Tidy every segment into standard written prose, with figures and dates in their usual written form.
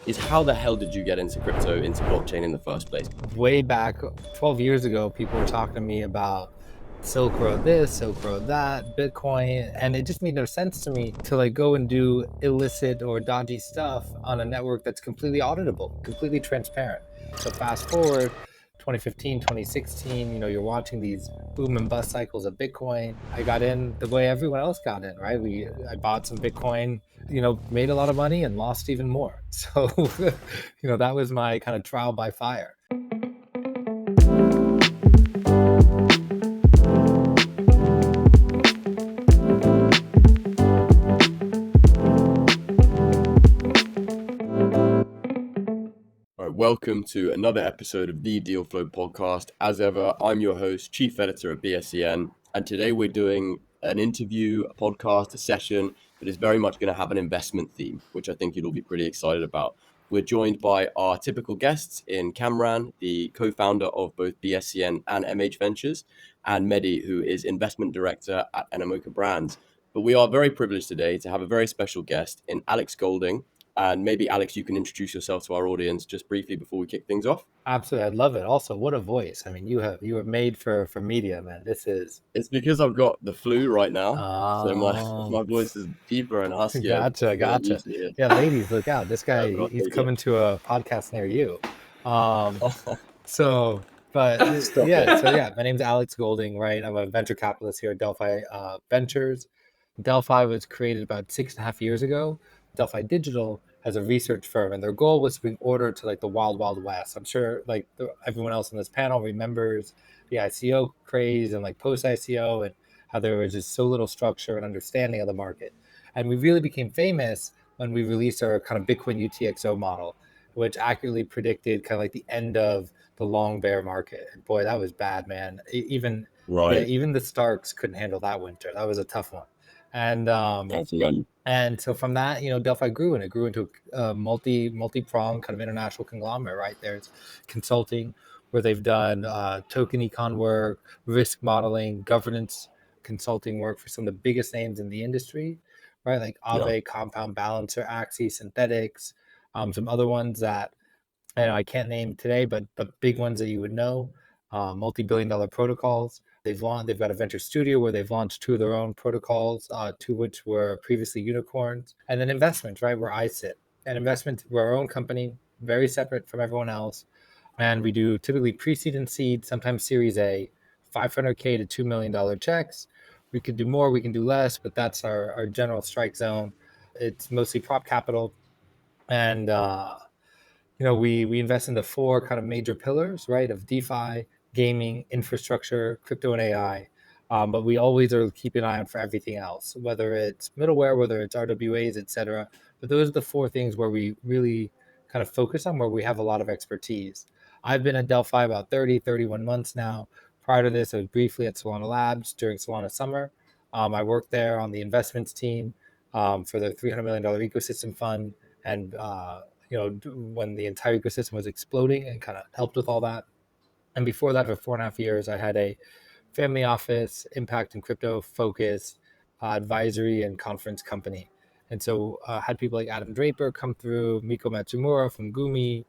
is how the hell did you get into crypto, into blockchain in the first place? Way back 12 years ago, people were talking to me about Silk Road this, Silk Road that, Bitcoin, and it just made no sense to me to like go and do illicit or dodgy stuff on a network that's completely auditable, completely transparent. So fast forward 2015, 2016, you're watching these boom and bust cycles of Bitcoin. I got in the way everyone else got in, right? I bought some Bitcoin, made a lot of money and lost even more. So, that was my kind of trial by fire. Welcome to another episode of the Dealflow podcast. As ever, I'm your host, Chief Editor at BSCN, and today we're doing an interview, a podcast, a session that is very much going to have an investment theme, which I think you'll all be pretty excited about. We're joined by our typical guests in Kamran, the co-founder of both BSCN and MH Ventures, and Mehdi, who is investment director at Animoca Brands. But we are very privileged today to have a very special guest in Alex Golding. And maybe, Alex, you can introduce yourself to our audience just briefly before we kick things off. Absolutely. I'd love it. Also, what a voice. I mean, you are made for media, man. It's because I've got the flu right now. So my Oh, voice is deeper and huskier gotcha. usually. Yeah, ladies, look out. This guy, But I'll he's take it. coming to a podcast near you. So, but Stop yeah, it. my name's Alex Golding, right? I'm a venture capitalist here at Delphi Ventures. Delphi was created about 6.5 years ago. Delphi Digital has a research firm, and their goal was to bring order to like the wild, wild west. I'm sure everyone else on this panel remembers the ICO craze and like post ICO and how there was just so little structure and understanding of the market. And we really became famous when we released our kind of Bitcoin UTXO model, which accurately predicted kind of like the end of the long bear market. And boy, that was bad, man. Right. Even the Starks couldn't handle that winter. That was a tough one. And That's right. and so from that, Delphi grew, and it grew into a multi-pronged kind of international conglomerate, right? There's consulting, where they've done token econ work, risk modeling, governance consulting work for some of the biggest names in the industry, right? Like Aave, Compound Balancer, Axie, Synthetics, some other ones that I can't name today, but big ones that you would know, multi-billion-dollar protocols. They've got a venture studio where they've launched 2 of their own protocols, 2 which were previously unicorns, and then investment, right, where I sit. And investment, we're our own company, very separate from everyone else, and we do typically pre-seed and seed, sometimes Series A, $500K to $2 million checks. We could do more, we can do less, but that's our general strike zone. It's mostly prop capital, and we invest in the 4 kind of major pillars, right, of DeFi, gaming, infrastructure, crypto, and AI. But we always are keeping an eye out for everything else, whether it's middleware, whether it's RWAs, etc. But those are the 4 things where we really kind of focus on, where we have a lot of expertise. I've been at Delphi about 31 months now. Prior to this, I was briefly at Solana Labs during Solana Summer. I worked there on the investments team for the $300 million ecosystem fund, and when the entire ecosystem was exploding, and kind of helped with all that. And before that, for 4.5 years, I had a family office, impact and crypto focused advisory and conference company. And so had people like Adam Draper come through, Miko Matsumura from Gumi,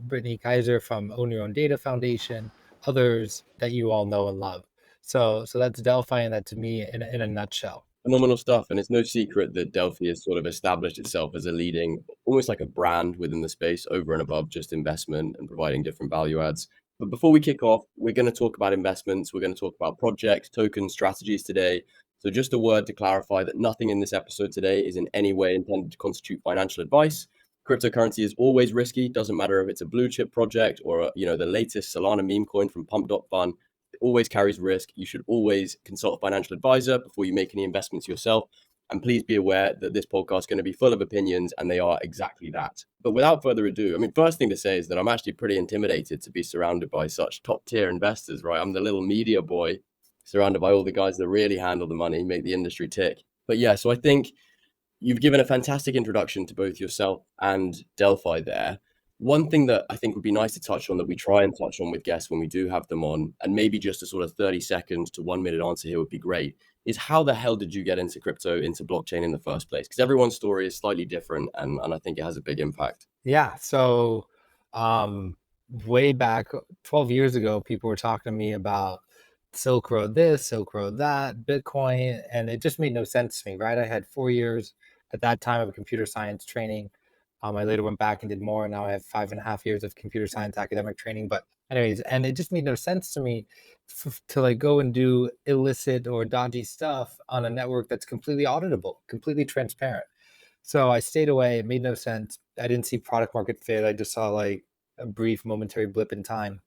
Brittany Kaiser from Own Your Own Data Foundation, others that you all know and love. So that's Delphi, and that's me in a nutshell. Phenomenal stuff. And it's no secret that Delphi has sort of established itself as a leading, almost like a brand within the space, over and above just investment and providing different value adds. But before we kick off, we're going to talk about investments. We're going to talk about projects, tokens, strategies today. So just a word to clarify that nothing in this episode today is in any way intended to constitute financial advice. Cryptocurrency is always risky. Doesn't matter if it's a blue chip project or, the latest Solana meme coin from Pump.fun. It always carries risk. You should always consult a financial advisor before you make any investments yourself. And please be aware that this podcast is going to be full of opinions, and they are exactly that. But without further ado, first thing to say is that I'm actually pretty intimidated to be surrounded by such top tier investors, right? I'm the little media boy surrounded by all the guys that really handle the money, make the industry tick. But yeah, so I think you've given a fantastic introduction to both yourself and Delphi there. One thing that I think would be nice to touch on, that we try and touch on with guests when we do have them on, and maybe just a sort of 30 seconds to 1 minute answer here would be great, is how the hell did you get into crypto, into blockchain in the first place? Because everyone's story is slightly different, and I think it has a big impact. Yeah. So, um, way back 12 years ago, people were talking to me about Silk Road this, Silk Road that, Bitcoin, and it just made no sense to me, right? I had 4 years at that time of computer science training. I later went back and did more. And now I have 5.5 years of computer science academic training. But anyways, and it just made no sense to me to like go and do illicit or dodgy stuff on a network that's completely auditable, completely transparent. So I stayed away. It made no sense. I didn't see product market fit. I just saw like a brief momentary blip in time,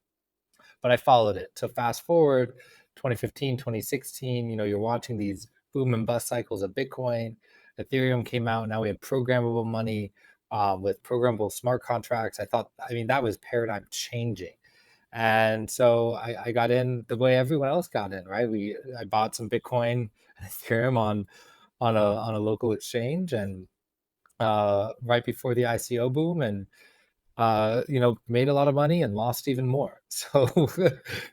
but I followed it. So fast forward 2015, 2016, you're watching these boom and bust cycles of Bitcoin. Ethereum came out. Now we have programmable money with programmable smart contracts. I mean, that was paradigm changing. And so I got in the way everyone else got in, right? I bought some Bitcoin and Ethereum on a local exchange, and right before the ICO boom, and made a lot of money and lost even more. So,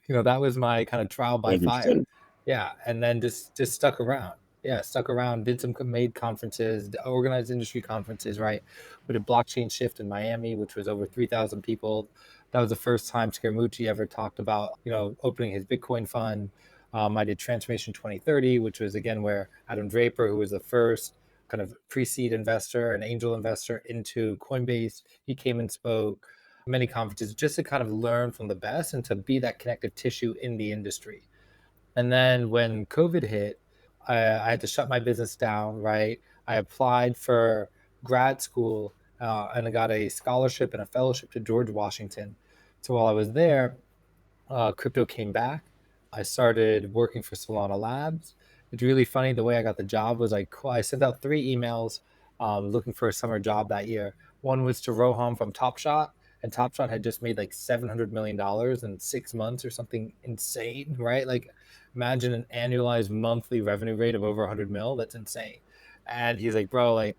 that was my kind of trial by fire. 100%. Yeah, and then just stuck around. Yeah, stuck around, did some made conferences, organized industry conferences, right? We did blockchain shift in Miami, which was over 3,000 people. That was the first time Scaramucci ever talked about, opening his Bitcoin fund. I did Transformation 2030, which was again where Adam Draper, who was the first kind of pre-seed investor and angel investor into Coinbase, he came and spoke many conferences just to kind of learn from the best and to be that connective tissue in the industry. And then when COVID hit, I had to shut my business down, right? I applied for grad school and I got a scholarship and a fellowship to George Washington. So while I was there, crypto came back. I started working for Solana Labs. It's really funny. The way I got the job was I sent out 3 emails looking for a summer job that year. One was to Roham from Top Shot, and Top Shot had just made like $700 million in 6 months or something insane, right? Like, imagine an annualized monthly revenue rate of over 100 mil. That's insane. And he's like, bro, like,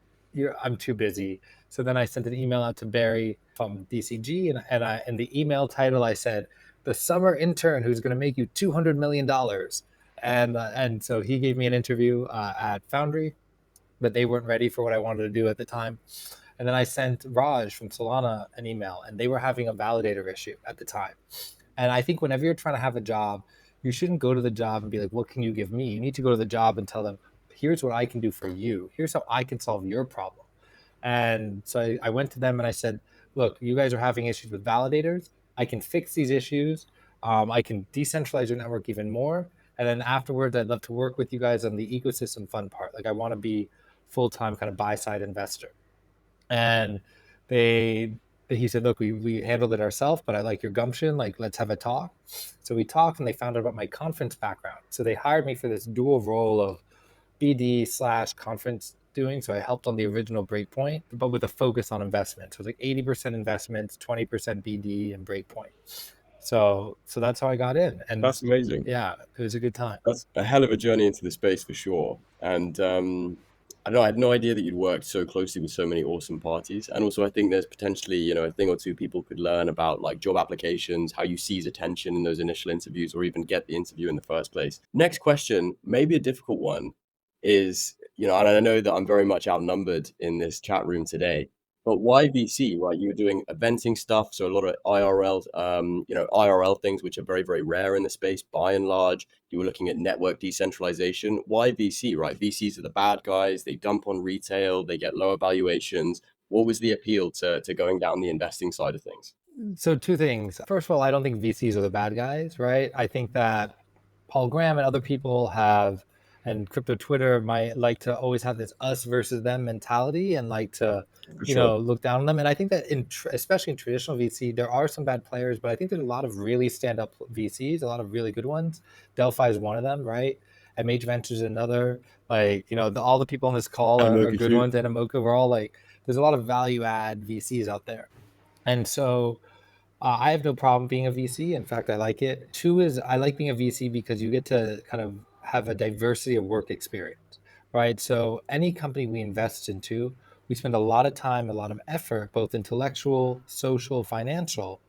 I'm too busy. So then I sent an email out to Barry from DCG, and in the email title I said, the summer intern who's going to make you $200 million. And so he gave me an interview at Foundry, but they weren't ready for what I wanted to do at the time. And then I sent Raj from Solana an email, and they were having a validator issue at the time. And I think whenever you're trying to have a job, you shouldn't go to the job and be like, what can you give me? You need to go to the job and tell them, here's what I can do for you. Here's how I can solve your problem. And so I went to them and I said, look, you guys are having issues with validators. I can fix these issues. I can decentralize your network even more. And then afterwards, I'd love to work with you guys on the ecosystem fun part. Like, I want to be full-time kind of buy-side investor. And they he said, look, we handled it ourselves, but I like your gumption. Like, let's have a talk. So we talked, and they found out about my conference background. So they hired me for this dual role of BD/conference doing. So I helped on the original Breakpoint, but with a focus on investment. So it was like 80% investments, 20% BD and Breakpoint. So that's how I got in. And That's amazing. yeah, it was a good time. That's a hell of a journey into the space for sure. And I don't know, I had no idea that you'd worked so closely with so many awesome parties. And also, I think there's potentially, a thing or two people could learn about like job applications, how you seize attention in those initial interviews, or even get the interview in the first place. Next question, maybe a difficult one, is, and I know that I'm very much outnumbered in this chat room today. But why VC, right? You were doing eventing stuff, so a lot of IRL, IRL things, which are very, very rare in the space by and large. You were looking at network decentralization. Why VC, right? VCs are the bad guys. They dump on retail. They get lower valuations. What was the appeal to going down the investing side of things? So two things. First of all, I don't think VCs are the bad guys, right? I think that Paul Graham and other people have, and crypto Twitter might like to always have this us versus them mentality and like to, For sure. look down on them. And I think that especially in traditional VC, there are some bad players, but I think there's a lot of really stand up VCs, a lot of really good ones. Delphi is one of them, right? MH Ventures is another. Like, all the people on this call are Animoca good too. ones. Animoca, we're all like, there's a lot of value add VCs out there. And so I have no problem being a VC. In fact, I like it. Two is I like being a VC because you get to kind of have a diversity of work experience, right? So any company we invest into, we spend a lot of time, a lot of effort, both intellectual, social, financial,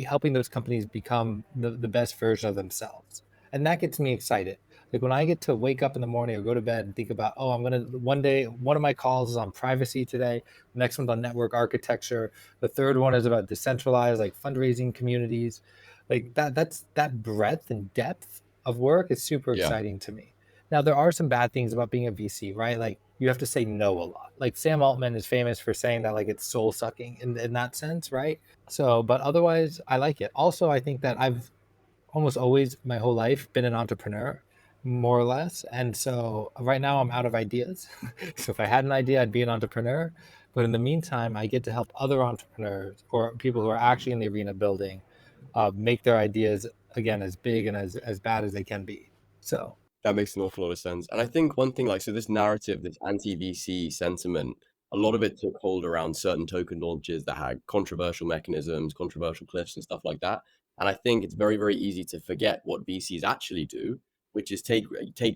helping those companies become the best version of themselves. And that gets me excited. Like when I get to wake up in the morning or go to bed and think about, oh, I'm gonna one day, one of my calls is on privacy today, the next one's on network architecture, the third one is about decentralized like fundraising communities. Like that breadth and depth of work is super Yeah, exciting to me. Now there are some bad things about being a VC, right? Like you have to say no a lot. Like Sam Altman is famous for saying that like it's soul sucking in that sense, right? So, but otherwise, I like it. Also, I think that I've almost always my whole life been an entrepreneur, more or less. And so right now I'm out of ideas. So if I had an idea, I'd be an entrepreneur. But in the meantime, I get to help other entrepreneurs or people who are actually in the arena building make their ideas again as big and as bad as they can be. So that makes an awful lot of sense. And I think one thing, like, so this narrative, this anti-VC sentiment, a lot of it took hold around certain token launches that had controversial mechanisms, controversial cliffs, and stuff like that. And I think it's very, very easy to forget what VCs actually do, which is take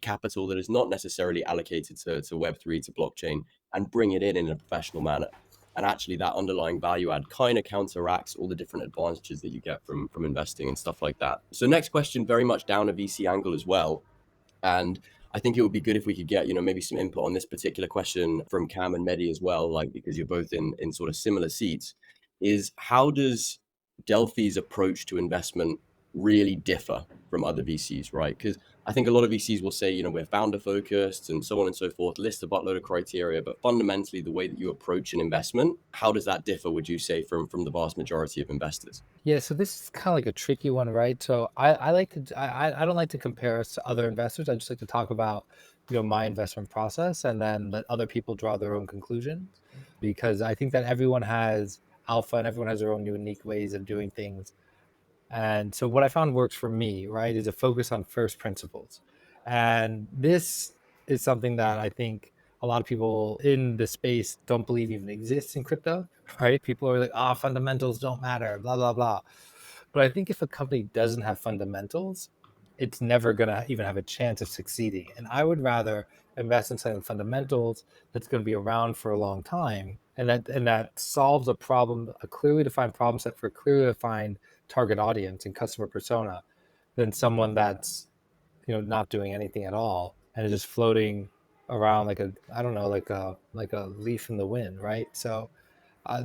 capital that is not necessarily allocated to Web3, to blockchain, and bring it in a professional manner. And actually, that underlying value add kind of counteracts all the different advantages that you get from investing and stuff like that. So, next question, very much down a VC angle as well. And I think it would be good if we could get, maybe some input on this particular question from Cam and Mehdi as well, like, because you're both in sort of similar seats, is how does Delphi's approach to investment really differ from other VCs, right? Because I think a lot of VCs will say, we're founder focused and so on and so forth, list a buttload of criteria, but fundamentally the way that you approach an investment, how does that differ, would you say, from the vast majority of investors? yeah, so this is kind of like a tricky one, right? So I like to I don't like to compare us to other investors. I just like to talk about my investment process and then let other people draw their own conclusions because I think that everyone has alpha and everyone has their own unique ways of doing things. And so what I found works for me, right, is a focus on first principles. And this is something that I think a lot of people in the space don't believe even exists in crypto, right? People are like, fundamentals don't matter, blah, blah, blah. But I think if a company doesn't have fundamentals, it's never going to even have a chance of succeeding. And I would rather invest in something fundamentals that's going to be around for a long time and that solves a problem, a clearly defined problem set for a clearly defined target audience and customer persona than someone that's not doing anything at all and is just floating around like a I don't know like a leaf in the wind, right? So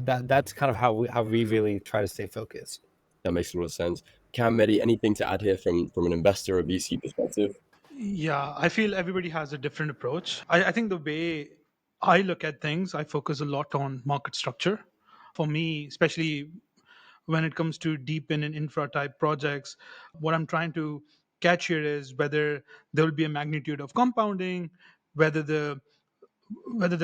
that's kind of how we really try to stay focused. That makes a lot of sense. Cam, Mehdi, anything to add here from an investor or VC perspective? Yeah, I feel everybody has a different approach. I think the way I look at things, I focus a lot on market structure. For me, especially when it comes to deep in and infra type projects, what I'm trying to catch here is whether there will be a magnitude of compounding, whether the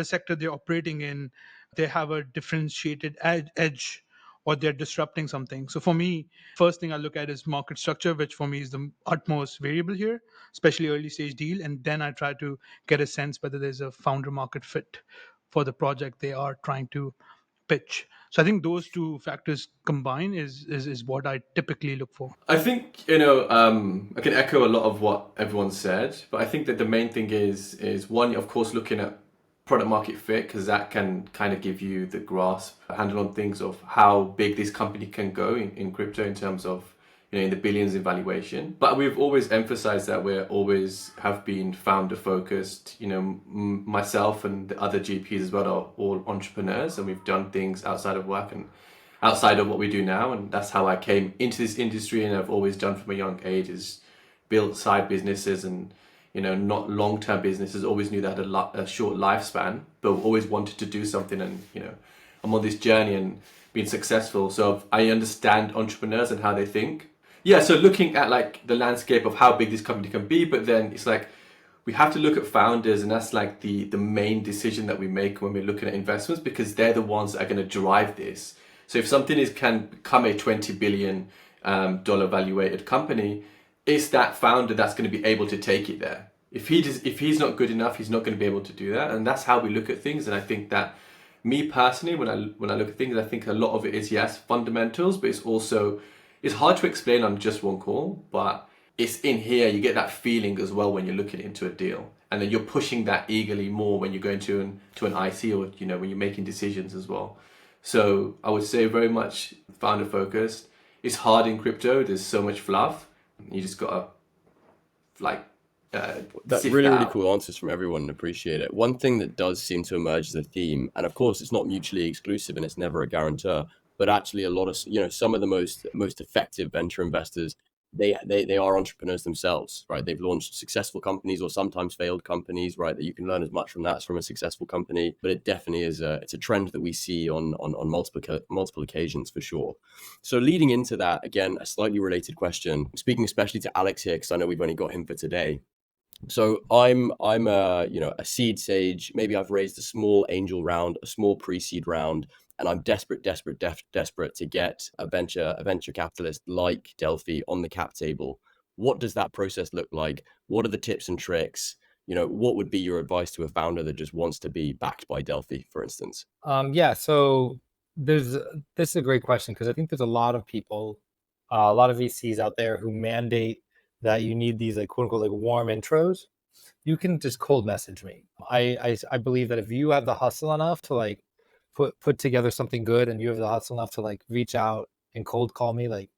sector they're operating in, they have a differentiated edge or they're disrupting something. So for me, first thing I look at is market structure, which for me is the utmost variable here, especially early stage deal. And then I try to get a sense whether there's a founder market fit for the project they are trying to pitch. So I think those two factors combined is what I typically look for. I think I can echo a lot of what everyone said, but I think that the main thing is one, of course, looking at product market fit because that can kind of give you the grasp, a handle on things of how big this company can go in crypto in terms of in the billions in valuation. But we've always emphasized that we're always have been founder focused. Myself and the other GPs as well are all entrepreneurs, and we've done things outside of work and outside of what we do now, and that's how I came into this industry, and I've always done from a young age is built side businesses and not long-term businesses. Always knew that had a short lifespan, but always wanted to do something, and I'm on this journey and been successful, so I understand entrepreneurs and how they think. Yeah, so looking at like the landscape of how big this company can be, but then it's like we have to look at founders, and that's like the main decision that we make when we're looking at investments, because they're the ones that are going to drive this. So if something can become a $20 billion dollar valuated company, it's that founder that's going to be able to take it there. If he's not good enough, he's not going to be able to do that. And that's how we look at things. And I think that me personally, when I look at things, I think a lot of it is, yes, fundamentals, but it's hard to explain on just one call, but it's in here. You get that feeling as well when you're looking into a deal. And then you're pushing that eagerly more when you go into an IC, or when you're making decisions as well. So I would say very much founder focused. It's hard in crypto. There's so much fluff. You just gotta like That's sift really, that really out. cool answers from everyone and appreciate it. One thing that does seem to emerge as a theme, and of course it's not mutually exclusive and it's never a guarantor, but actually a lot of, some of the most effective venture investors, they are entrepreneurs themselves, right? They've launched successful companies or sometimes failed companies, right? That you can learn as much from that as from a successful company. But it definitely is it's a trend that we see on multiple occasions for sure. So leading into that, again, a slightly related question, speaking especially to Alex here, because I know we've only got him for today. So I'm a seed sage. Maybe I've raised a small angel round, a small pre-seed round, and I'm desperate to get a venture capitalist like Delphi on the cap table. What does that process look like? What are the tips and tricks? What would be your advice to a founder that just wants to be backed by Delphi, for instance? Yeah, so this is a great question because I think there's a lot of people, a lot of VCs out there who mandate that you need these like quote unquote like warm intros. You can just cold message me. I believe that if you have the hustle enough to like put together something good and you have the hustle enough to like reach out and cold call me, like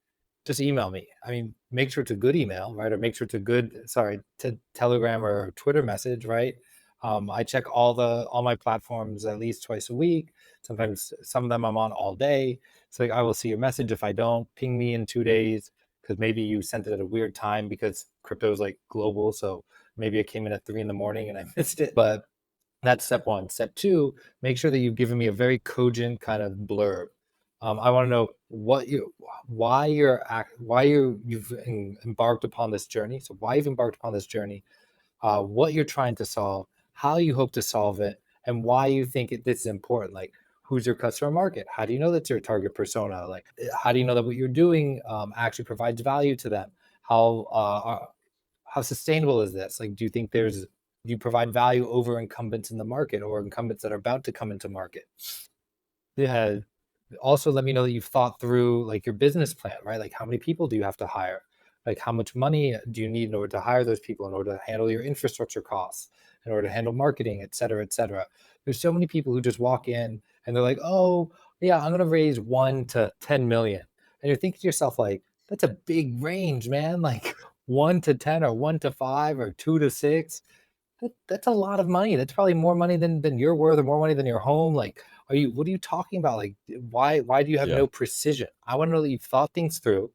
just email me. I mean, make sure it's a good email, right? Or make sure it's a good, to Telegram or Twitter message, right? I check all my platforms at least twice a week. Sometimes some of them I'm on all day. So like, I will see your message. If I don't, ping me in 2 days because maybe you sent it at a weird time because crypto is like global. So maybe it came in at 3 in the morning and I missed it. But that's step one. Step two, make sure that you've given me a very cogent kind of blurb. I want to know why you've embarked upon this journey. So why you've embarked upon this journey, what you're trying to solve, how you hope to solve it, and why you think this is important. Like, who's your customer market? How do you know that's your target persona? Like, how do you know that what you're doing actually provides value to them? How sustainable is this? Like, do you provide value over incumbents in the market or incumbents that are about to come into market? Yeah. Also, let me know that you've thought through like your business plan, right? Like, how many people do you have to hire? Like, how much money do you need in order to hire those people, in order to handle your infrastructure costs, in order to handle marketing, et cetera, et cetera. There's so many people who just walk in and they're like, oh, yeah, I'm going to raise 1 to 10 million. And you're thinking to yourself, like, that's a big range, man. Like 1 to 10 or 1 to 5 or 2 to 6. That's a lot of money. That's probably more money than you're worth or more money than your home. Like, what are you talking about? Like, why do you have Yeah. no precision? I want to know that you've thought things through,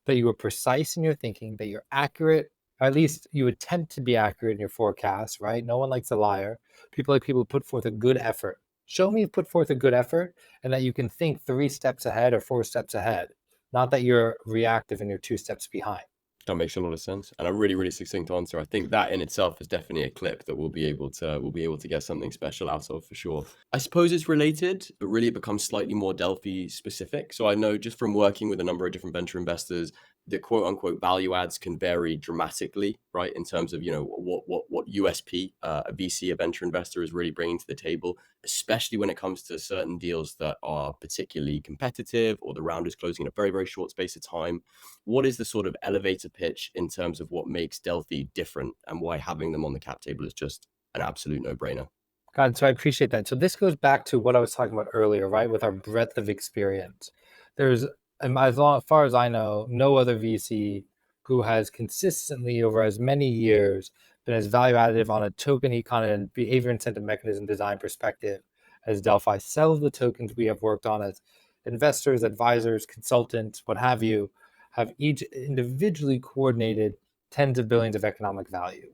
that you were precise in your thinking, that you're accurate, or at least you attempt to be accurate in your forecasts, right? No one likes a liar. People like people who put forth a good effort. Show me you've put forth a good effort and that you can think 3 steps ahead or 4 steps ahead, not that you're reactive and you're 2 steps behind. That makes a lot of sense, and a really, really succinct answer. I think that in itself is definitely a clip that we'll be able to get something special out of for sure. I suppose it's related, but really it becomes slightly more Delphi specific. So I know just from working with a number of different venture investors, the quote unquote value adds can vary dramatically, right? In terms of what USP a VC, a venture investor, is really bringing to the table, especially when it comes to certain deals that are particularly competitive or the round is closing in a very, very short space of time. What is the sort of elevator pitch in terms of what makes Delphi different and why having them on the cap table is just an absolute no-brainer? God, so I appreciate that. So this goes back to what I was talking about earlier, right? With our breadth of experience. There's, as far as I know, no other VC who has consistently over as many years been as value additive on a token econ and behavior incentive mechanism design perspective as Delphi. Several of the tokens we have worked on as investors, advisors, consultants, what have you, have each individually coordinated tens of billions of economic value,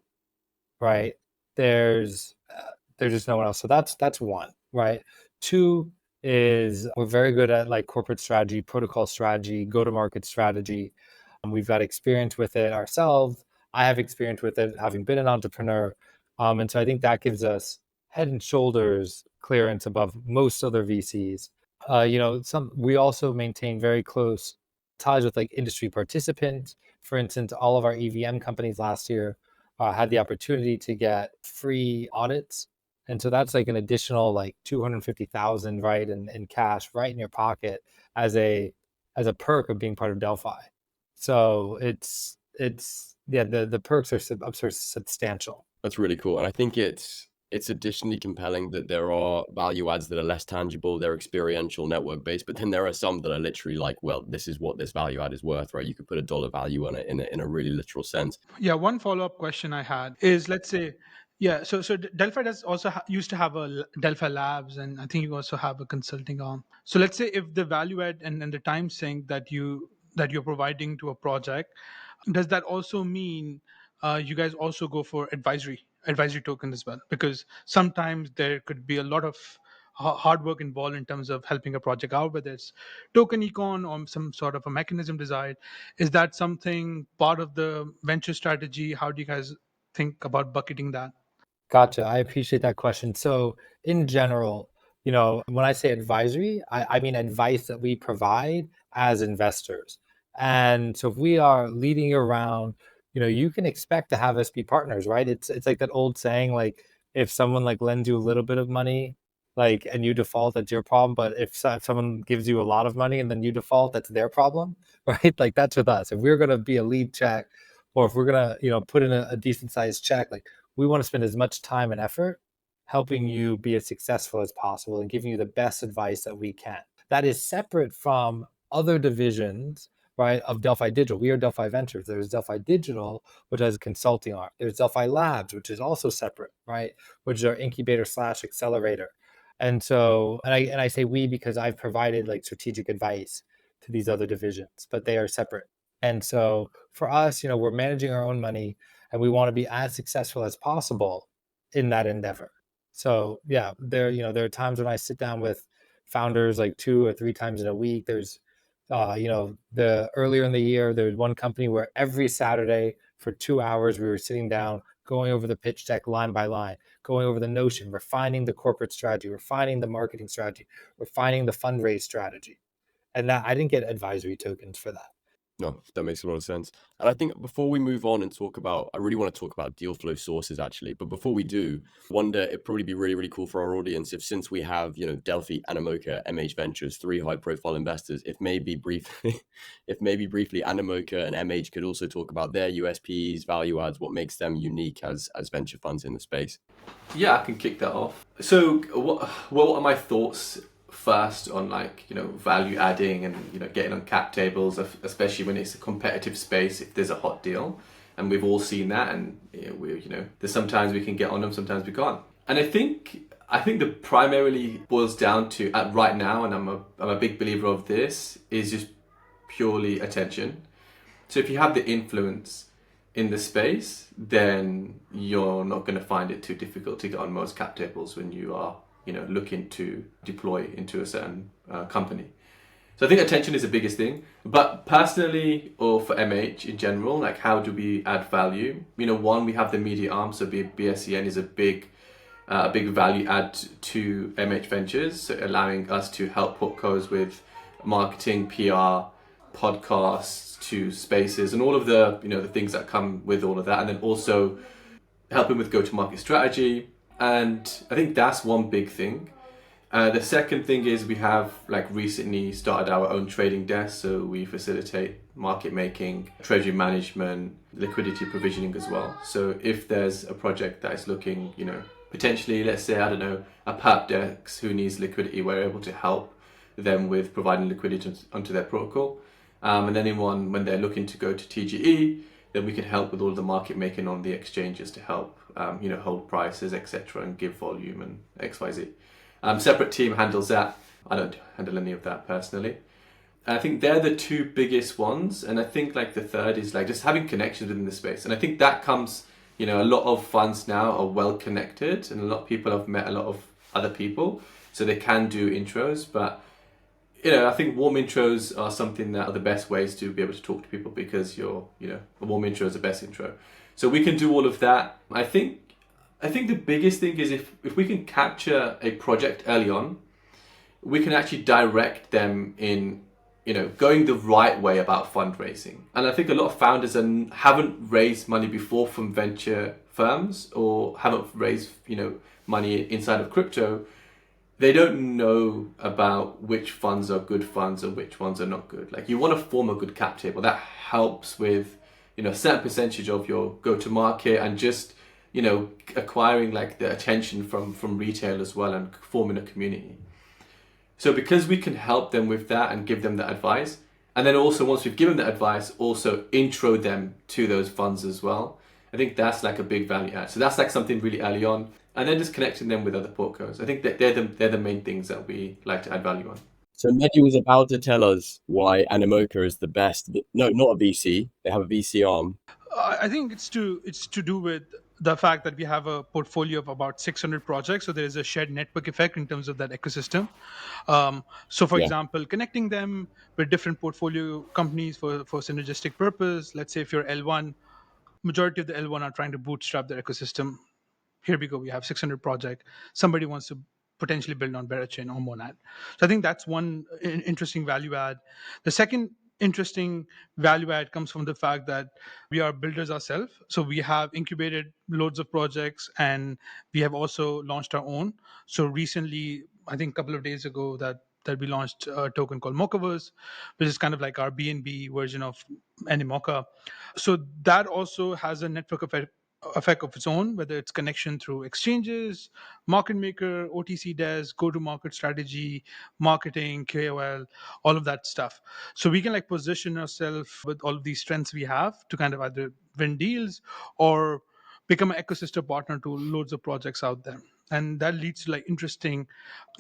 right? There's just no one else. So that's one, right? Two is we're very good at like corporate strategy, protocol strategy, go-to-market strategy. We've got experience with it ourselves. I have experience with it, having been an entrepreneur. And so I think that gives us head and shoulders clearance above most other VCs. We also maintain very close ties with like industry participants. For instance, all of our EVM companies last year had the opportunity to get free audits. And so that's like an additional like 250,000, right, in cash right in your pocket as a perk of being part of Delphi. So it's yeah, the perks are substantial. That's really cool, and I think it's it's additionally compelling that there are value adds that are less tangible, they're experiential, network based, but then there are some that are literally like, well, this is what this value add is worth, right? You could put a dollar value on it in a really literal sense. Yeah, one follow-up question I had is, let's say, yeah, so Delphi does also used to have Delphi Labs, and I think you also have a consulting arm. So let's say if the value add and the time sink that you're providing to a project, does that also mean you guys also go for advisory token as well? Because sometimes there could be a lot of hard work involved in terms of helping a project out, whether it's token econ or some sort of a mechanism design. Is that something part of the venture strategy? How do you guys think about bucketing that? Gotcha. I appreciate that question. So in general, when I say advisory, I mean advice that we provide as investors. And so if we are leading you around, you can expect to have us be partners, right? It's like that old saying, like if someone like lends you a little bit of money, like and you default, that's your problem. But if someone gives you a lot of money and then you default, that's their problem, right? Like that's with us. If we're gonna be a lead check, or if we're gonna, put in a decent sized check, like we want to spend as much time and effort helping you be as successful as possible and giving you the best advice that we can. That is separate from other divisions, right, of Delphi Digital. We are Delphi Ventures. There's Delphi Digital, which has a consulting arm. There's Delphi Labs, which is also separate, right, which is our incubator slash accelerator. And so, and I say we because I've provided like strategic advice to these other divisions, but they are separate. And so for us, we're managing our own money, and we want to be as successful as possible in that endeavor. So yeah, there are times when I sit down with founders like 2 or 3 times in a week. There's the earlier in the year, there's one company where every Saturday for 2 hours we were sitting down going over the pitch deck line by line, going over the notion, refining the corporate strategy, refining the marketing strategy, refining the fundraise strategy. And that I didn't get advisory tokens for that. No, that makes a lot of sense. And I think before we move on and talk about, I really want to talk about Dealflow sources actually. But before we do, wonder it'd probably be really, really cool for our audience if, since we have, Delphi, Animoca, MH Ventures, 3 high profile investors, if maybe briefly, Animoca and MH could also talk about their USPs, value adds, what makes them unique as venture funds in the space. Yeah, I can kick that off. So what are my thoughts first on value adding and getting on cap tables, especially when it's a competitive space, if there's a hot deal, and we've all seen that, and there's sometimes we can get on them, sometimes we can't. And I think that primarily boils down to right now, and I'm a big believer of this, is just purely attention. So if you have the influence in the space, then you're not going to find it too difficult to get on most cap tables when you are looking to deploy into a certain company. So I think attention is the biggest thing. But personally, or for MH in general, like how do we add value? One, we have the media arm, so BSCN is a big value add to MH Ventures, so allowing us to help portcos with marketing, PR, podcasts, to spaces, and all of the the things that come with all of that, and then also helping with go-to-market strategy. And I think that's one big thing. The second thing is we have recently started our own trading desk, so we facilitate market making, treasury management, liquidity provisioning as well. So if there's a project that is looking, potentially, let's say, I don't know, a perp desk who needs liquidity, we're able to help them with providing liquidity onto their protocol. And anyone, when they're looking to go to TGE, then we can help with all of the market making on the exchanges to help, hold prices, etc., and give volume and XYZ. Separate team handles that. I don't handle any of that personally. I think they're the 2 biggest ones, and I think the third is just having connections within the space. And I think that comes, a lot of funds now are well connected, and a lot of people have met a lot of other people, so they can do intros. But I think warm intros are something that are the best ways to be able to talk to people, because a warm intro is the best intro. So we can do all of that. I think the biggest thing is if we can capture a project early on, we can actually direct them in, going the right way about fundraising. And I think a lot of founders haven't raised money before from venture firms, or haven't raised, money inside of crypto. They don't know about which funds are good funds and which ones are not good. You want to form a good cap table that helps with, a certain percentage of your go-to-market, and just acquiring like the attention from retail as well and forming a community. So because we can help them with that and give them that advice, and then also once we've given that advice, also intro them to those funds as well. I think that's like a big value add. So that's like something really early on, and then just connecting them with other portcos. I think that they're the main things that we like to add value on. So Mehdi was about to tell us why Animoca is the best. No, not a VC. They have a VC arm. I think it's to do with the fact that we have a portfolio of about 600 projects, so there is a shared network effect in terms of that ecosystem. So, for example, connecting them with different portfolio companies for synergistic purpose. Let's say if you're L1, majority of the L1 are trying to bootstrap their ecosystem. Here we go. We have 600 project. Somebody wants to potentially build on Berachain or Monad. So I think that's one interesting value add. The second interesting value add comes from the fact that we are builders ourselves. So we have incubated loads of projects and we have also launched our own. So recently, I think a couple of days ago, that we launched a token called Mochaverse, which is kind of like our BNB version of Animoca. So that also has a network effect of its own, whether it's connection through exchanges, market maker, OTC desk, go-to-market strategy, marketing, KOL, all of that stuff. So we can like position ourselves with all of these strengths we have to kind of either win deals or become an ecosystem partner to loads of projects out there. And that leads to like interesting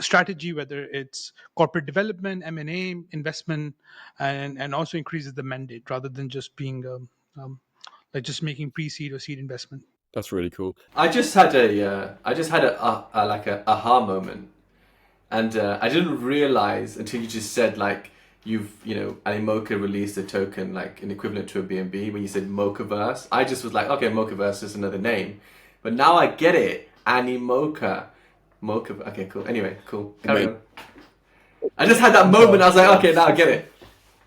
strategy, whether it's corporate development, M&A, investment, and also increases the mandate rather than just being like just making pre-seed or seed investment. That's really cool. I just had a like a aha moment, and I didn't realize until you just said like Animoca released a token like an equivalent to a BNB. When you said Mochaverse, I just was like, okay, Mochaverse is another name, but now I get it. Animoca, okay, cool. Anyway, cool. Carry on. I just had that moment. I was like, okay, now I get it.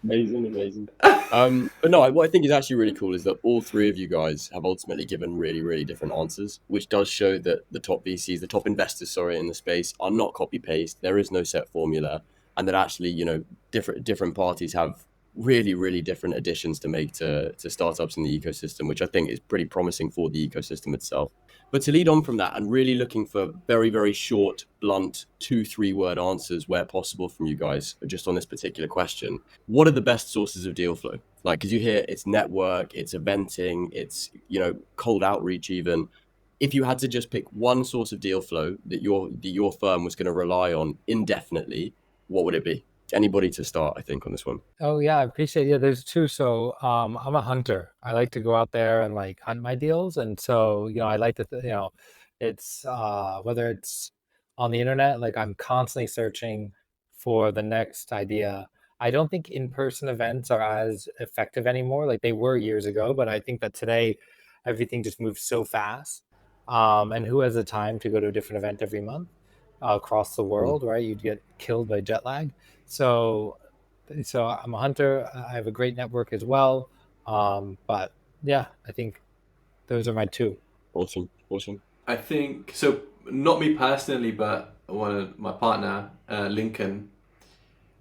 Amazing. But no, what I think is actually really cool is that all three of you guys have ultimately given really, really different answers, which does show that the top VCs, the top investors, in the space are not copy paste. There is no set formula, and that actually, different parties have really, really different additions to make to startups in the ecosystem, which I think is pretty promising for the ecosystem itself. But to lead on from that, and really looking for very, very short, blunt, 2-3 word answers where possible from you guys, just on this particular question. What are the best sources of deal flow? Like, because you hear it's network, it's eventing, it's, cold outreach even. If you had to just pick one source of deal flow that your firm was going to rely on indefinitely, what would it be? Anybody to start, I think, on this one. Oh yeah, I appreciate. Yeah, there's two. So I'm a hunter. I like to go out there and like hunt my deals, and so I like to it's whether it's on the internet, like I'm constantly searching for the next idea. I don't think in-person events are as effective anymore, like they were years ago, but I think that today everything just moves so fast. And who has the time to go to a different event every month across the world, right? You'd get killed by jet lag. So I'm a hunter. I have a great network as well. But yeah, I think those are my two. Awesome. I think so. Not me personally, but my partner, Lincoln,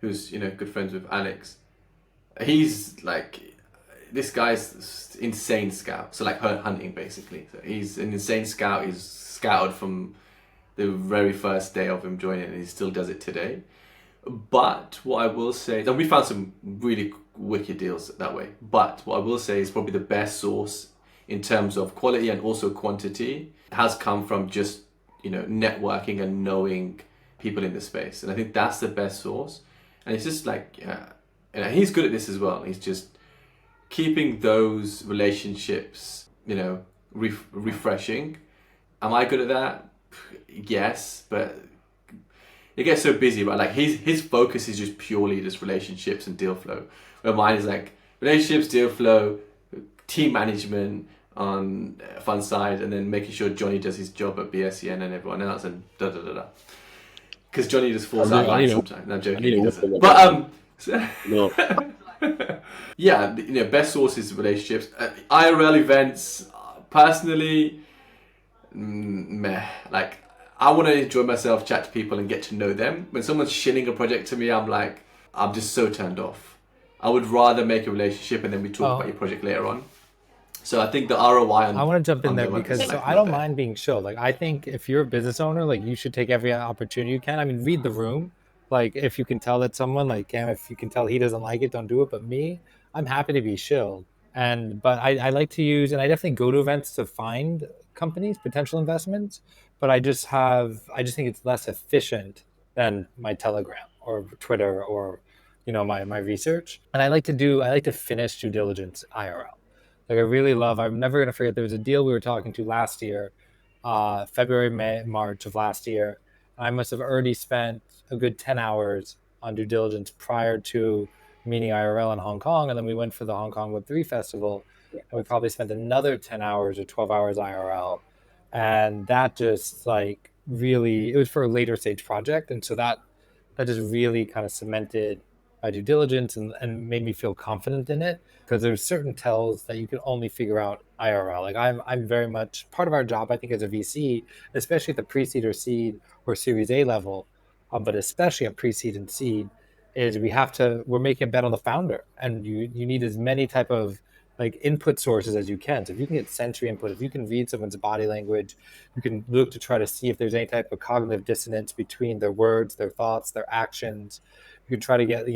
who's good friends with Alex. He's like, this guy's insane scout. So like hunting basically. So he's an insane scout. He's scouted from the very first day of him joining, and he still does it today. But what I will say, and we found some really wicked deals that way. But what I will say is probably the best source in terms of quality and also quantity has come from just networking and knowing people in the space, and I think that's the best source. And it's just like, he's good at this as well. He's just keeping those relationships, refreshing. Am I good at that? Yes, but it gets so busy, right? Like his focus is just purely just relationships and deal flow, where mine is like relationships, deal flow, team management on fund side, and then making sure Johnny does his job at BSCN and everyone else, and because Johnny just falls out of line sometimes. No, I'm joking, he doesn't. But No. yeah, best sources of relationships. IRL events, personally, meh. Like, I want to enjoy myself, chat to people, and get to know them. When someone's shilling a project to me, I'm just so turned off. I would rather make a relationship and then we talk about your project later on. So I think the ROI I want to jump in on there their one because is so like I not don't there. mind being chill. Like I think if you're a business owner, like you should take every opportunity you can. I mean, read the room. Like if you can tell that someone, like damn, if you can tell he doesn't like it, don't do it. But me, I'm happy to be chilled. But I like to use, and I definitely go to events to find companies, potential investments. But I just think it's less efficient than my Telegram or Twitter or, my research. And I like to finish due diligence IRL. Like I really love. I'm never gonna forget. There was a deal we were talking to last year, February, May, March of last year. I must have already spent a good 10 hours on due diligence prior to meeting IRL in Hong Kong, and then we went for the Hong Kong Web3 Festival, and we probably spent another 10 hours or 12 hours IRL, and that just like really, it was for a later stage project, and so that just really kind of cemented my due diligence and made me feel confident in it because there's certain tells that you can only figure out IRL. Like I'm very much part of our job, I think, as a VC, especially at the pre-seed or seed or Series A level, but especially at pre-seed and seed, is we're making a bet on the founder, and you need as many type of like input sources as you can. So if you can get sensory input, if you can read someone's body language, you can look to try to see if there's any type of cognitive dissonance between their words, their thoughts, their actions. You can try to get,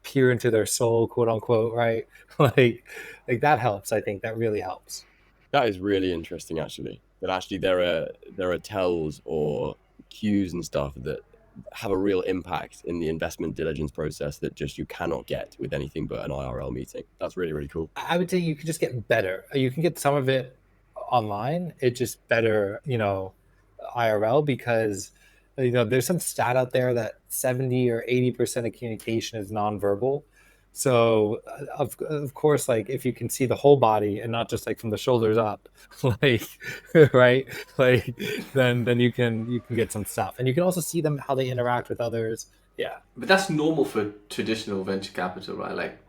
peer into their soul, quote unquote, right? like that helps. I think that really helps. That is really interesting, actually. That actually there are tells or cues and stuff that have a real impact in the investment diligence process that just you cannot get with anything but an IRL meeting. That's really, really cool. I would say you can just get better. You can get some of it online. It's just better, IRL because there's some stat out there that 70 or 80% of communication is nonverbal. So of course, like if you can see the whole body and not just like from the shoulders up, like right, like then you can get some stuff, and you can also see them how they interact with others. Yeah. But that's normal for traditional venture capital, right? Like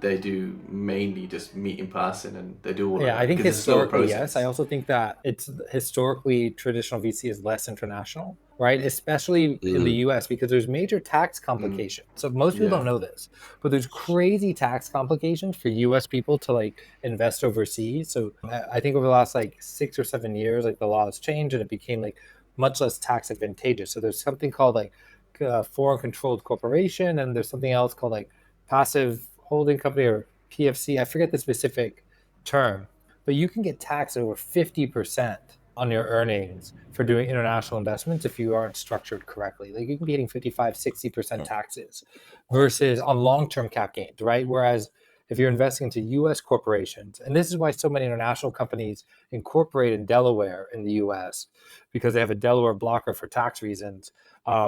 they do mainly just meet in person and they do all of Yeah, I that think because it's a slower historically, yes. I process. also think that it's historically traditional VC is less international, right? Especially in the Mm, US because there's major tax Mm, complications. So most people yeah. don't know this, but there's crazy tax complications for US people to like invest overseas. So I think over the last like 6 or 7 years, like the law has changed and it became like much less tax advantageous. So there's something called like foreign controlled corporation, and there's something else called like passive holding company or PFC. I forget the specific term, but you can get taxed over 50% on your earnings for doing international investments if you aren't structured correctly. Like you can be getting 55, 60% taxes versus on long-term cap gains, right? Whereas if you're investing into US corporations, and this is why so many international companies incorporate in Delaware in the US, because they have a Delaware blocker for tax reasons,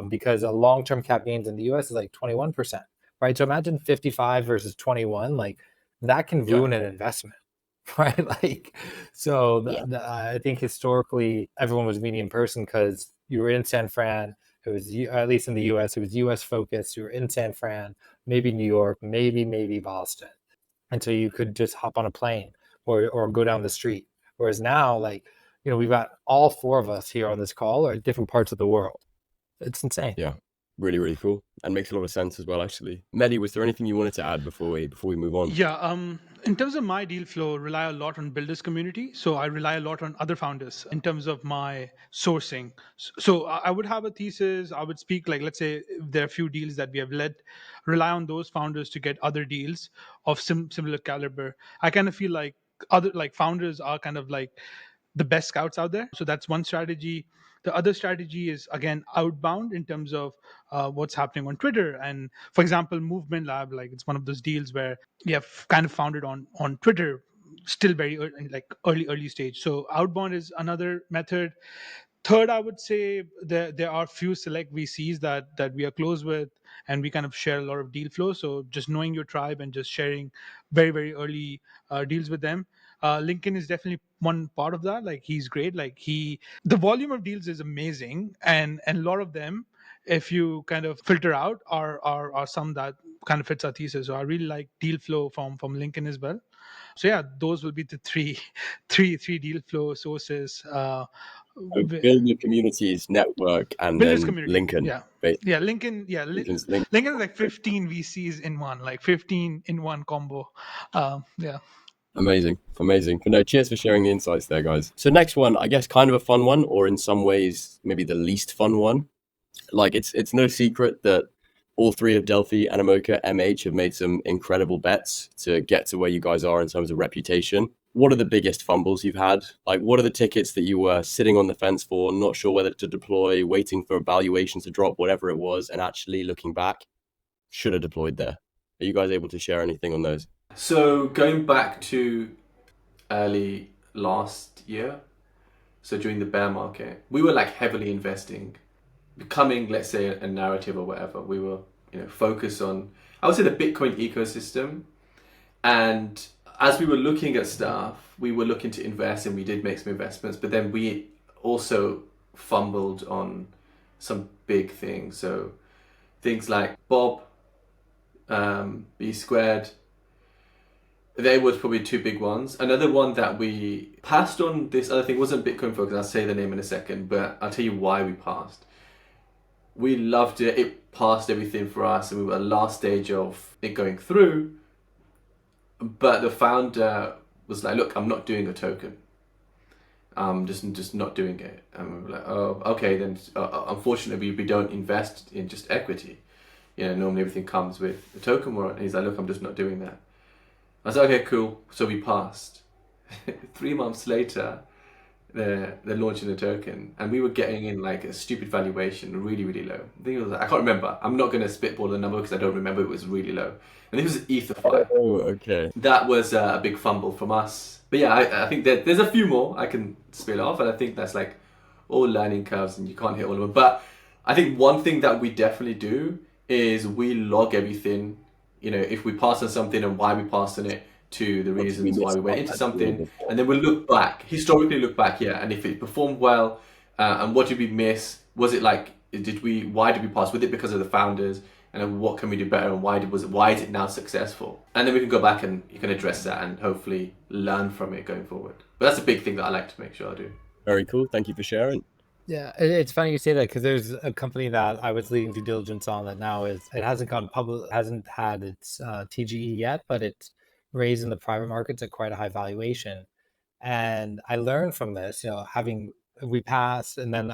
because a long-term cap gains in the US is like 21%, right? So imagine 55 versus 21, like that can yeah. ruin an investment. Right, like so Yeah. I think historically everyone was meeting in person because you were in San Fran. It was at least in the US, it was US focused. You were in San Fran, maybe New York, maybe Boston, and so you could just hop on a plane or go down the street. Whereas now, like we've got all four of us here on this call are at different parts of the world. It's insane. Yeah. Really, really cool. And makes a lot of sense as well, actually. Mehdi, was there anything you wanted to add before we move on? Yeah, in terms of my deal flow, rely a lot on builders community. So I rely a lot on other founders in terms of my sourcing. So I would have a thesis. I would speak like, let's say, if there are a few deals that we have led, rely on those founders to get other deals of similar caliber. I kind of feel like other like founders are kind of like the best scouts out there. So that's one strategy. The other strategy is again outbound in terms of what's happening on Twitter. And for example, Movement Lab, like it's one of those deals where we have kind of founded on Twitter, still very early stage. So outbound is another method. Third, I would say there are few select VCs that we are close with, and we kind of share a lot of deal flow. So just knowing your tribe and just sharing very early deals with them. Lincoln is definitely one part of that. Like he's great. Like the volume of deals is amazing, and a lot of them, if you kind of filter out, are some that kind of fits our thesis. So I really like deal flow from Lincoln as well. So yeah, those will be the three deal flow sources. So build your communities, network, and Builders then community, Lincoln. yeah. Yeah, Lincoln, yeah. Lincoln's link. Lincoln is like 15 VCs in one, like 15 in one combo. Yeah. Amazing. But no, cheers for sharing the insights there, guys. So next one, I guess kind of a fun one, or in some ways maybe the least fun one. Like it's no secret that all three of Delphi, Animoca, MH have made some incredible bets to get to where you guys are in terms of reputation. What are the biggest fumbles you've had? Like, what are the tickets that you were sitting on the fence for, not sure whether to deploy, waiting for valuations to drop, whatever it was, and actually looking back, should have deployed there? Are you guys able to share anything on those? So going back to early last year, so during the bear market, we were like heavily investing, becoming, let's say, a narrative or whatever. We were, focused on, I would say, the Bitcoin ecosystem. And as we were looking at stuff, we were looking to invest, and we did make some investments, but then we also fumbled on some big things. So things like Bob, B squared, they were probably two big ones. Another one that we passed on, this other thing, wasn't Bitcoin focused. I'll say the name in a second, but I'll tell you why we passed. We loved it. It passed everything for us, and we were at the last stage of it going through. But the founder was like, "Look, I'm not doing a token. I'm just not doing it." And we were like, "Oh, okay, then." Unfortunately, we don't invest in just equity. Normally everything comes with a token warrant. And he's like, "Look, I'm just not doing that." I was like, "Okay, cool." So we passed. 3 months later, they're launching a token, and we were getting in like a stupid valuation, really, really low. I think it was, I can't remember. I'm not going to spitball the number because I don't remember. It was really low. And it was EtherFi. Oh, okay. That was a big fumble from us. But yeah, I think that there's a few more I can spill off, and I think that's like all learning curves, and you can't hit all of them. But I think one thing that we definitely do is we log everything. If we pass on something and why we passed on it, to the reasons why we went into something, and then we'll historically look back, and if it performed well, and what did we miss? Was it like, why did we pass? Was it because of the founders? And then what can we do better, and why is it now successful? And then we can go back and you can address that and hopefully learn from it going forward. But that's a big thing that I like to make sure I do. Very cool. Thank you for sharing. Yeah, it's funny you say that, because there's a company that I was leading due diligence on that now it hasn't gone public, hasn't had its TGE yet, but it's raised in the private markets at quite a high valuation. And I learned from this, we passed, and then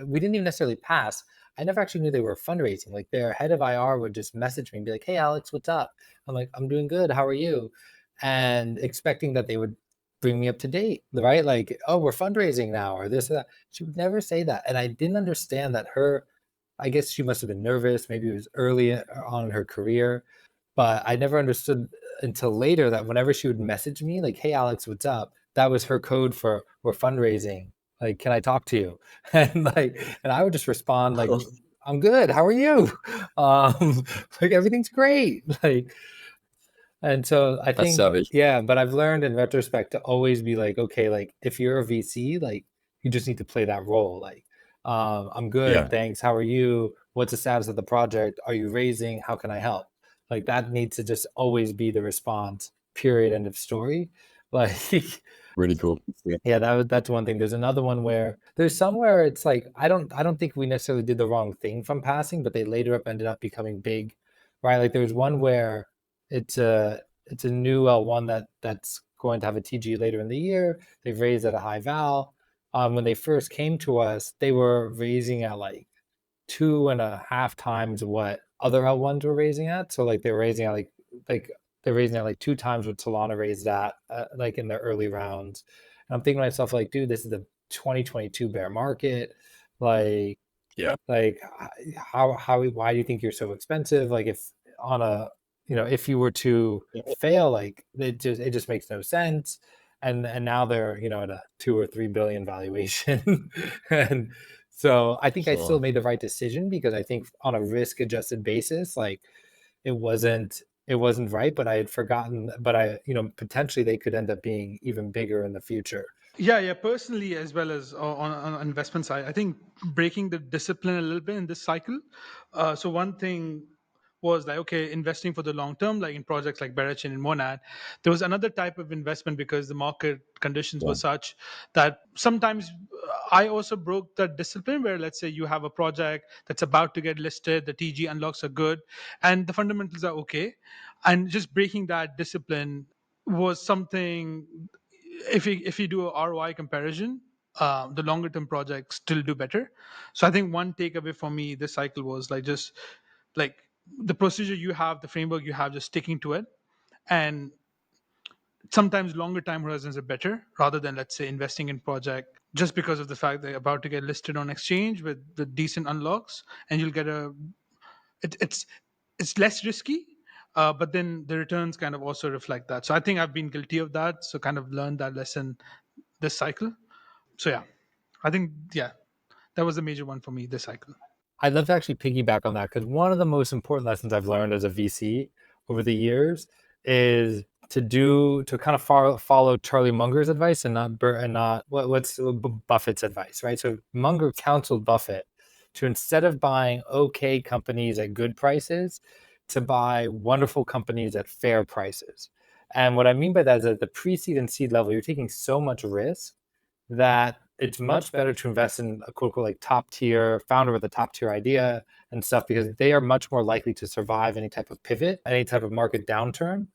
we didn't even necessarily pass. I never actually knew they were fundraising. Like, their head of IR would just message me and be like, "Hey, Alex, what's up?" I'm like, "I'm doing good. How are you?" And expecting that they would bring me up to date, right? Like, "Oh, we're fundraising now," or this or that. She would never say that. And I didn't understand that I guess she must have been nervous. Maybe it was early on in her career, but I never understood until later that whenever she would message me, like, "Hey, Alex, what's up?" that was her code for, "We're fundraising. Like, can I talk to you?" And I would just respond like, "I'm good. How are you?" Like, "Everything's great." And so I think, savage. yeah, but I've learned in retrospect to always be like, okay, like, if you're a VC, like, you just need to play that role. Like, "I'm good, Yeah. thanks. How are you? What's the status of the project? Are you raising? How can I help?" Like, that needs to just always be the response, period, end of story. Like, Really cool. yeah, that's one thing. There's another one where there's somewhere it's like, I don't think we necessarily did the wrong thing from passing, but they later ended up becoming big, right? Like, there's one where it's a new L1 that's going to have a TG later in the year. They've raised at a high val. When they first came to us, they were raising at like 2.5 times what other L1s were raising at. So like they're raising at they're raising at like 2 times what Solana raised at, like in their early rounds. And I'm thinking to myself, like, dude, this is the 2022 bear market. Like, Yeah. like why do you think you're so expensive? Like, if on a, if you were to fail, like, it just makes no sense. And now they're, at a 2 or 3 billion valuation. And so I think I still made the right decision, because I think on a risk adjusted basis, like, it wasn't right, but I had forgotten, but potentially they could end up being even bigger in the future. Yeah. Personally, as well as on investment side, I think breaking the discipline a little bit in this cycle. So one thing was like, okay, investing for the long term, like in projects like Berachain and Monad. There was another type of investment because the market conditions were such that sometimes I also broke that discipline where, let's say, you have a project that's about to get listed, the TG unlocks are good, and the fundamentals are okay. And just breaking that discipline was something. If you do a ROI comparison, the longer term projects still do better. So I think one takeaway for me this cycle was like just like the procedure you have, the framework you have, just sticking to it. And sometimes longer time horizons are better rather than, let's say, investing in project just because of the fact they're about to get listed on exchange with the decent unlocks, and you'll get it, it's less risky, but then the returns kind of also reflect that. So I think I've been guilty of that, so kind of learned that lesson this cycle. So yeah, I think, yeah, that was the major one for me this cycle. I'd love to actually piggyback on that, because one of the most important lessons I've learned as a VC over the years is to kind of follow Charlie Munger's advice and not what's Buffett's advice, right? So Munger counseled Buffett to, instead of buying okay companies at good prices, to buy wonderful companies at fair prices. And what I mean by that is at the pre-seed and seed level, you're taking so much risk that it's much better to invest in a quote unquote like top tier founder with a top tier idea and stuff, because they are much more likely to survive any type of pivot, any type of market downturn,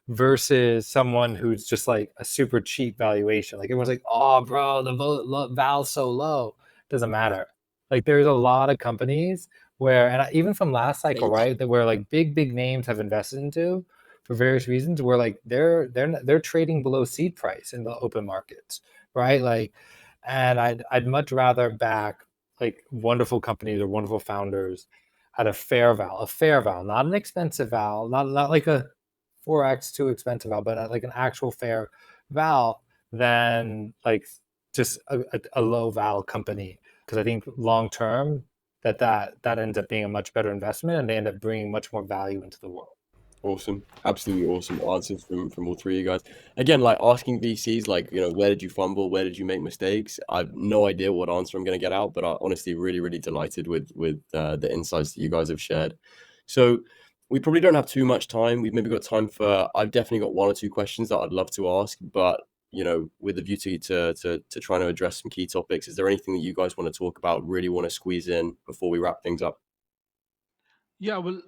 versus someone who's just like a super cheap valuation. Like everyone's like, oh, bro, the val's so low. Doesn't matter. Like there's a lot of companies where, and even from last cycle, right, that where like big names have invested into for various reasons, where like they're trading below seed price in the open markets, right? Like, and I'd much rather back like wonderful companies or wonderful founders at a fair val, not an expensive val, not like a 4x too expensive val, but at like an actual fair val than like just a low val company. Because I think long term that ends up being a much better investment, and they end up bringing much more value into the world. Awesome. Absolutely awesome answers from all three of you guys. Again, like asking VCs, like, where did you fumble? Where did you make mistakes? I've no idea what answer I'm going to get out, but I'm honestly really, really delighted with the insights that you guys have shared. So we probably don't have too much time. We've maybe got time for, I've definitely got one or two questions that I'd love to ask, but with the view to trying to address some key topics, is there anything that you guys want to talk about, really want to squeeze in before we wrap things up? Yeah, well,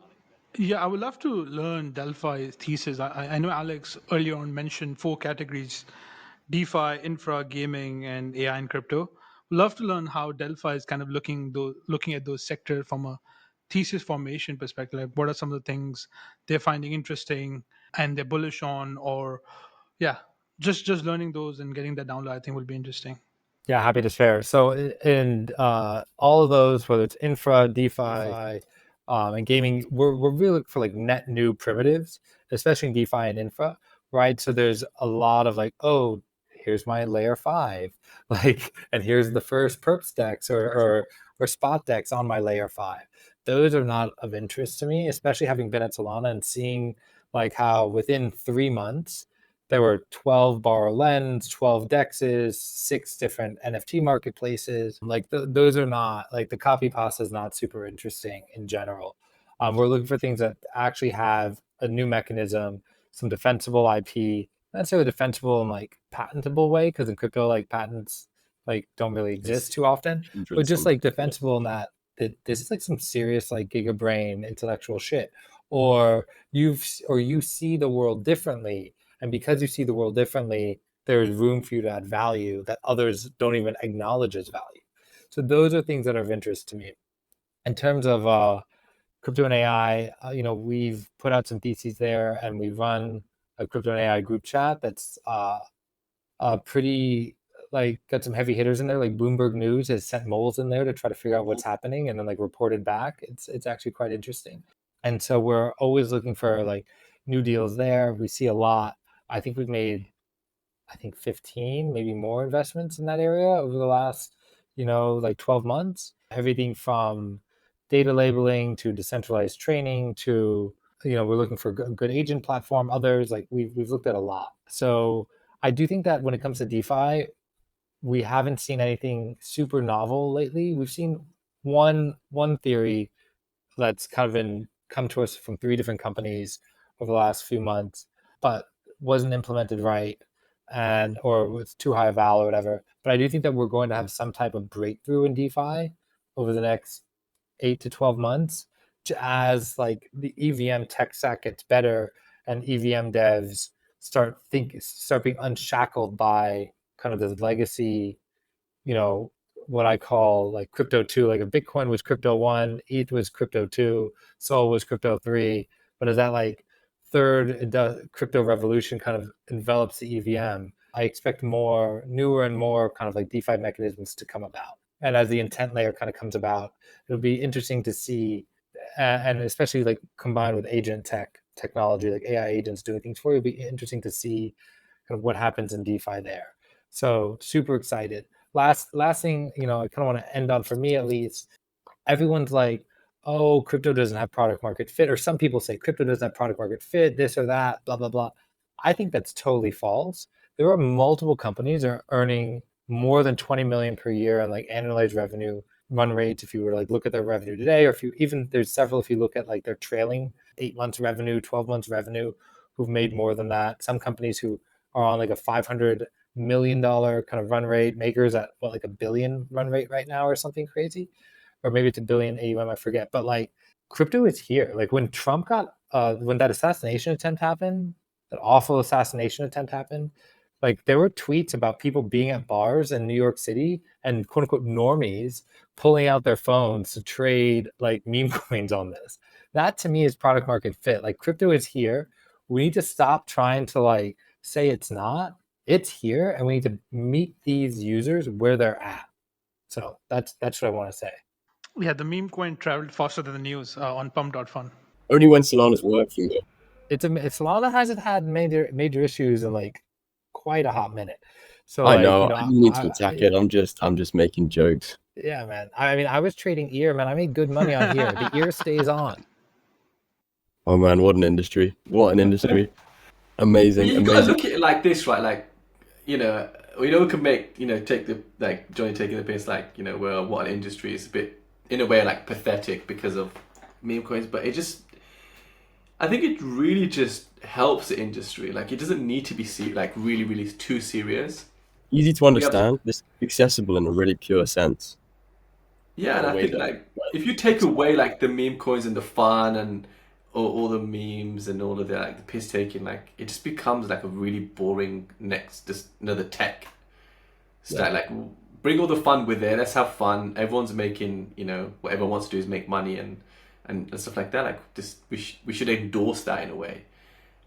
yeah, I would love to learn Delphi thesis. I know Alex earlier on mentioned four categories: DeFi, infra, gaming, and AI and crypto. Love to learn how Delphi is kind of looking at those sectors from a thesis formation perspective. Like, what are some of the things they're finding interesting and they're bullish on, or yeah, just learning those and getting that download, I think will be interesting. Yeah, happy to share. So in all of those, whether it's infra, DeFi, and gaming, we're really looking for like net new primitives, especially in DeFi and infra, right? So there's a lot of like, oh, here's my layer 5, like, and here's the first perps decks or spot decks on my layer 5. Those are not of interest to me, especially having been at Solana and seeing like how within 3 months there were 12 borrow lens, 12 dexes, 6 different NFT marketplaces. Like those are not, like the copy pasta is not super interesting in general. We're looking for things that actually have a new mechanism, some defensible IP, not necessarily defensible in like patentable way, because in crypto, like patents like don't really exist too often, but just like defensible in that this is like some serious like gigabrain intellectual shit, or you see the world differently, and because you see the world differently, there's room for you to add value that others don't even acknowledge as value. So those are things that are of interest to me. In terms of crypto and AI, we've put out some theses there, and we run a crypto and AI group chat that's pretty like got some heavy hitters in there. Like Bloomberg News has sent moles in there to try to figure out what's happening and then like reported back. It's actually quite interesting. And so we're always looking for like new deals there. We see a lot. I think we've made 15, maybe more investments in that area over the last, like 12 months. Everything from data labeling to decentralized training to, we're looking for a good agent platform. Others, like we've looked at a lot. So I do think that when it comes to DeFi, we haven't seen anything super novel lately. We've seen one theory that's kind of come to us from 3 different companies over the last few months, but wasn't implemented right, and or was too high a val or whatever. But I do think that we're going to have some type of breakthrough in DeFi over the next 8 to 12 months, as like the EVM tech stack gets better and EVM devs start being unshackled by kind of this legacy, what I call like crypto 2, like a Bitcoin was crypto 1, ETH was crypto 2, Sol was crypto 3. But as that like third crypto revolution kind of envelops the EVM, I expect more newer and more kind of like DeFi mechanisms to come about. And as the intent layer kind of comes about, it'll be interesting to see, and especially like combined with agent technology, like AI agents doing things for you, it'll be interesting to see kind of what happens in DeFi there. So super excited. Last thing, I kind of want to end on, for me at least, everyone's like, oh, crypto doesn't have product market fit, or some people say crypto doesn't have product market fit, this or that, blah, blah, blah. I think that's totally false. There are multiple companies that are earning more than 20 million per year on like annualized revenue run rates. If you were to like look at their revenue today, or there's several, if you look at like their trailing 8 months revenue, 12 months revenue, who've made more than that. Some companies who are on like a $500 million kind of run rate, makers at like a billion run rate right now or something crazy, or maybe it's a billion AUM, I forget. But like crypto is here. Like when Trump when that assassination attempt happened, that awful assassination attempt happened, like there were tweets about people being at bars in New York City and quote unquote normies pulling out their phones to trade like meme coins on this. That to me is product market fit. Like crypto is here. We need to stop trying to like say it's not. It's here, and we need to meet these users where they're at. So that's what I want to say. Yeah, the meme coin traveled faster than the news on pump.fun. Only when Solana's working, though. It's Solana hasn't had major issues in like quite a hot minute. So I like, know. I didn't mean to attack it. I'm just making jokes. Yeah, man. I mean, I was trading ear, man. I made good money on here. The ear stays on. Oh man, what an industry! What an industry! Amazing, You gotta amazing. look at it like this, right? Like, we can make, take the, like, Johnny taking the piss, like, well, what an industry is a bit, in a way, like, pathetic because of meme coins, but I think it really just helps the industry. Like, it doesn't need to be like really, really too serious. Easy to understand. This accessible in a really pure sense. Yeah, and I think like if you take away like the meme coins and the fun and all the memes and all of the like the piss taking, like it just becomes like a really boring just another tech stack. Like bring all the fun with it. Let's have fun. Everyone's making, what everyone wants to do is make money and stuff like that. Like this, we should endorse that in a way.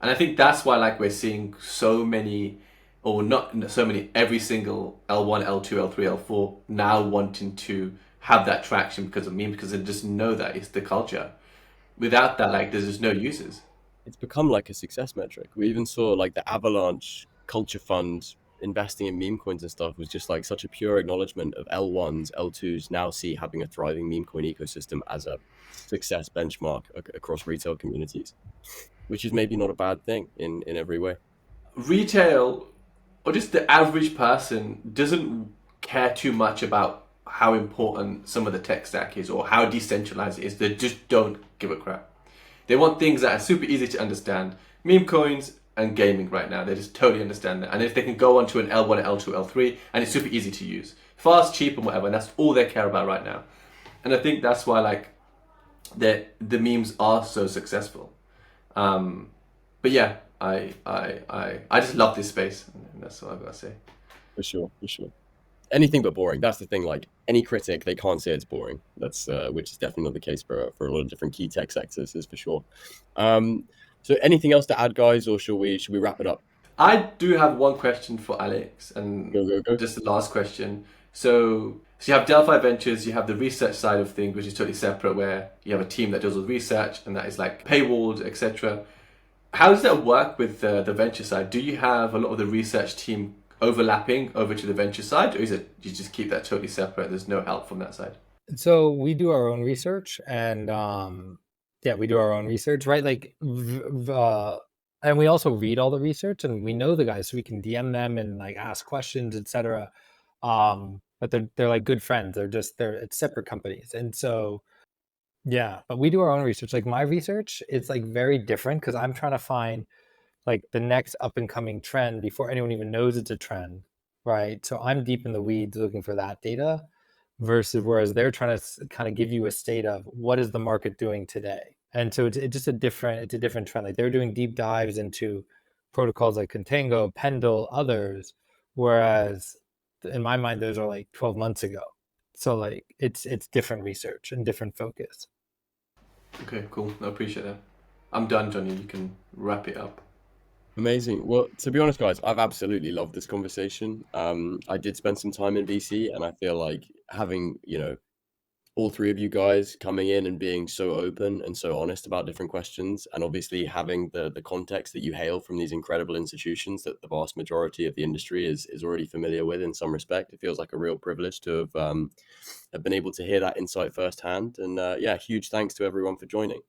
And I think that's why like we're seeing so many, or not so many, every single L1, L2, L3, L4 now wanting to have that traction because of memes, because they just know that it's the culture. Without that, like there's just no users. It's become like a success metric. We even saw like the Avalanche Culture Fund investing in meme coins and stuff was just like such a pure acknowledgement of L1s, L2s now see having a thriving meme coin ecosystem as a success benchmark across retail communities, which is maybe not a bad thing in every way. Retail, or just the average person, doesn't care too much about how important some of the tech stack is or how decentralized it is. They just don't give a crap. They want things that are super easy to understand. Meme coins and gaming right now, they just totally understand that. And if they can go onto an L1, L2, L3, and it's super easy to use, fast, cheap, and whatever, and that's all they care about right now. And I think that's why like the memes are so successful. But yeah, I just love this space. And that's what I've got to say. For sure. Anything but boring. That's the thing. Like any critic, they can't say it's boring. That's which is definitely not the case for a lot of different key tech sectors, is for sure. So anything else to add, guys, or should we wrap it up? I do have one question for Alex, and Go. just the last question. So you have Delphi Ventures, you have the research side of things, which is totally separate, where you have a team that deals with research and that is like paywalled, etc. How does that work with the venture side? Do you have a lot of the research team overlapping over to the venture side, or is it you just keep that totally separate? There's no help from that side. So we do our own research, and we do our own research, right? Like, and we also read all the research, and we know the guys, so we can DM them and like ask questions, etc. But they're like good friends. It's separate companies, and so yeah. But we do our own research. Like my research, it's like very different because I'm trying to find like the next up and coming trend before anyone even knows it's a trend, right? So I'm deep in the weeds looking for that data whereas they're trying to kind of give you a state of what is the market doing today. And so it's just a different trend. Like they're doing deep dives into protocols like Contango, Pendle, others, whereas in my mind those are like 12 months ago. So like it's different research and different focus. Okay, cool. I appreciate that. I'm done, Johnny. You can wrap it up. Amazing. Well, to be honest, guys, I've absolutely loved this conversation. I did spend some time in VC, and I feel like having, all three of you guys coming in and being so open and so honest about different questions, and obviously having the context that you hail from these incredible institutions that the vast majority of the industry is already familiar with in some respect. It feels like a real privilege to have been able to hear that insight firsthand. And yeah, huge thanks to everyone for joining.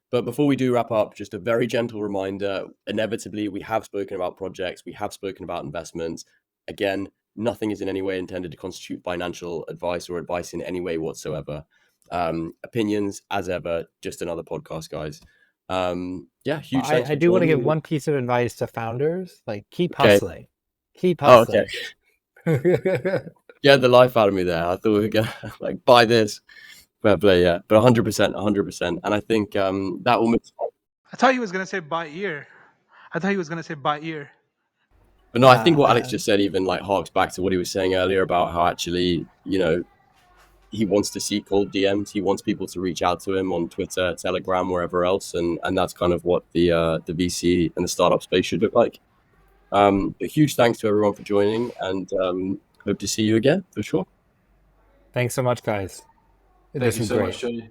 But before we do wrap up, just a very gentle reminder, inevitably, we have spoken about projects, we have spoken about investments. Again, nothing is in any way intended to constitute financial advice or advice in any way whatsoever. Opinions, as ever, just another podcast, guys. Yeah, huge thanks I for do want to joining give one piece of advice to founders, like keep Okay. hustling. Keep Oh, okay. hustling. Get the life out of me there. I thought we were going to like buy this. Fair play, yeah. But 100%, 100%. And I think that almost... I thought he was gonna say by ear. But But no, I think Yeah, what Alex just said even like harks back to what he was saying earlier about how actually, he wants to see cold DMs. He wants people to reach out to him on Twitter, Telegram, wherever else, and that's kind of what the VC and the startup space should look like. But huge thanks to everyone for joining, and hope to see you again for sure. Thanks so much, guys. Thank you so much, Johnny.